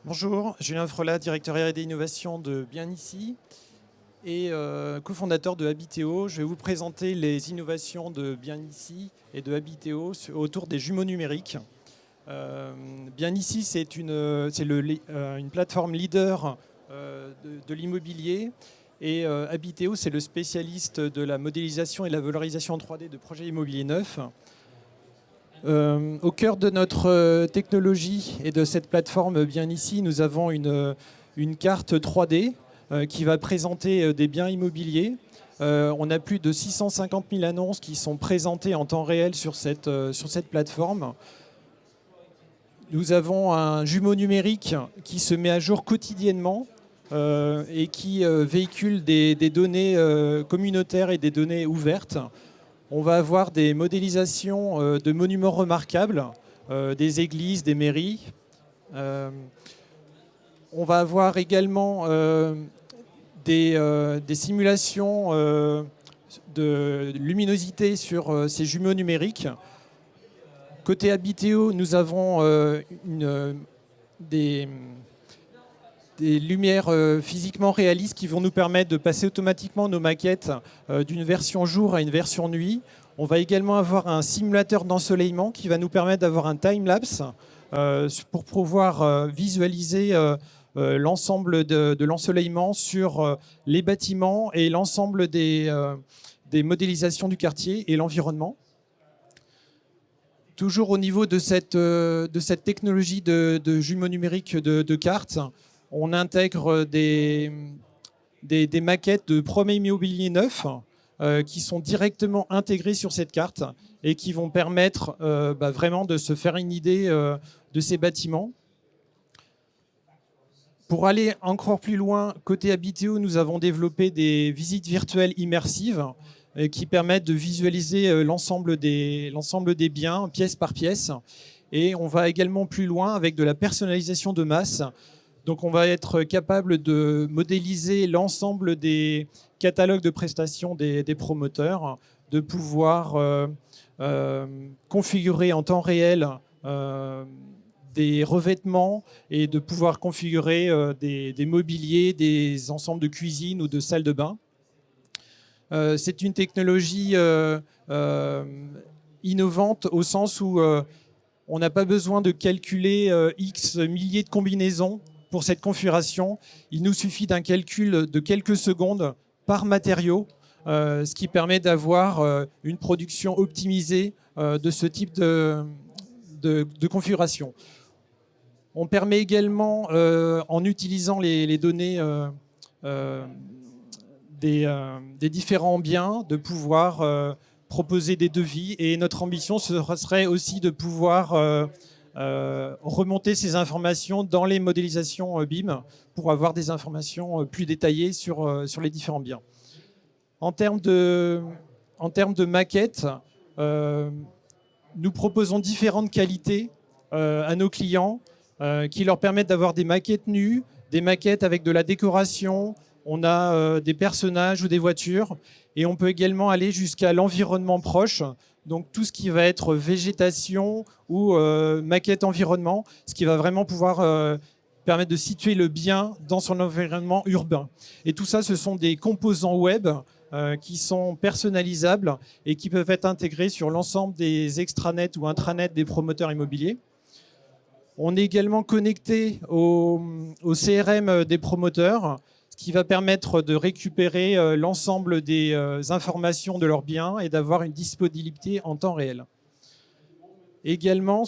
Bonjour, Julien Frelat, directeur R&D Innovation de Bien Ici et cofondateur de Habiteo. Je vais vous présenter les innovations de Bien Ici et de Habiteo autour des jumeaux numériques. Bien Ici, c'est une plateforme leader de l'immobilier et Habiteo, c'est le spécialiste de la modélisation et la valorisation en 3D de projets immobiliers neufs. Au cœur de notre technologie et de cette plateforme Bien Ici, nous avons une carte 3D qui va présenter des biens immobiliers. On a plus de 650 000 annonces qui sont présentées en temps réel sur cette plateforme. Nous avons un jumeau numérique qui se met à jour quotidiennement et qui véhicule des données communautaires et des données ouvertes. On va avoir des modélisations de monuments remarquables, des églises, des mairies. On va avoir également des simulations de luminosité sur ces jumeaux numériques. Côté Habiteo, nous avons des lumières physiquement réalistes qui vont nous permettre de passer automatiquement nos maquettes d'une version jour à une version nuit. On va également avoir un simulateur d'ensoleillement qui va nous permettre d'avoir un time-lapse pour pouvoir visualiser l'ensemble de l'ensoleillement sur les bâtiments et l'ensemble des modélisations du quartier et l'environnement. Toujours au niveau de cette technologie de jumeaux numériques de cartes, on intègre des maquettes de projets immobiliers neufs qui sont directement intégrées sur cette carte et qui vont permettre vraiment de se faire une idée de ces bâtiments. Pour aller encore plus loin, côté Habiteo, nous avons développé des visites virtuelles immersives qui permettent de visualiser l'ensemble des biens, pièce par pièce. Et on va également plus loin avec de la personnalisation de masse. Donc on va être capable de modéliser l'ensemble des catalogues de prestations des promoteurs, de pouvoir configurer en temps réel des revêtements et de pouvoir configurer des mobiliers, des ensembles de cuisine ou de salles de bain. C'est une technologie innovante au sens où on n'a pas besoin de calculer X milliers de combinaisons pour cette configuration. Il nous suffit d'un calcul de quelques secondes par matériau, ce qui permet d'avoir une production optimisée de ce type de configuration. On permet également, en utilisant les données des différents biens, de pouvoir proposer des devis. Et notre ambition serait aussi de pouvoir remonter ces informations dans les modélisations BIM pour avoir des informations plus détaillées sur les différents biens. En termes de maquettes, nous proposons différentes qualités à nos clients qui leur permettent d'avoir des maquettes nues, des maquettes avec de la décoration. On a des personnages ou des voitures et on peut également aller jusqu'à l'environnement proche. Donc tout ce qui va être végétation ou maquette environnement, ce qui va vraiment pouvoir permettre de situer le bien dans son environnement urbain. Et tout ça, ce sont des composants web qui sont personnalisables et qui peuvent être intégrés sur l'ensemble des extranets ou intranets des promoteurs immobiliers. On est également connecté au CRM des promoteurs, ce qui va permettre de récupérer l'ensemble des informations de leurs biens et d'avoir une disponibilité en temps réel. Également,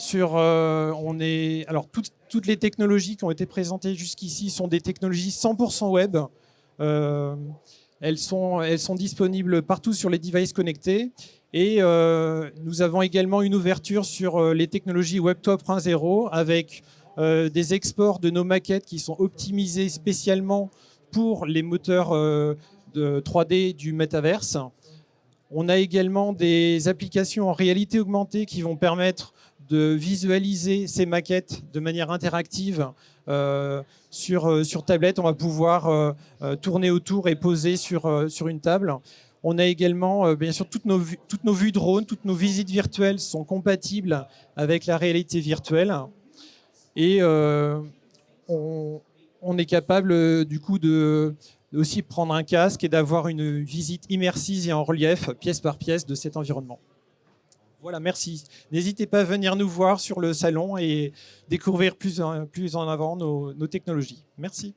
alors toutes les technologies qui ont été présentées jusqu'ici sont des technologies 100% web. Elles sont disponibles partout sur les devices connectés. Et nous avons également une ouverture sur les technologies Web 3.0 avec des exports de nos maquettes qui sont optimisés spécialement pour les moteurs de 3D du métaverse. On a également des applications en réalité augmentée qui vont permettre de visualiser ces maquettes de manière interactive sur tablette. On va pouvoir tourner autour et poser sur une table. On a également, bien sûr, toutes nos vues drone, toutes nos visites virtuelles sont compatibles avec la réalité virtuelle. Et on est capable du coup de aussi prendre un casque et d'avoir une visite immersive et en relief, pièce par pièce, de cet environnement. Voilà, merci. N'hésitez pas à venir nous voir sur le salon et découvrir plus en avant nos technologies. Merci.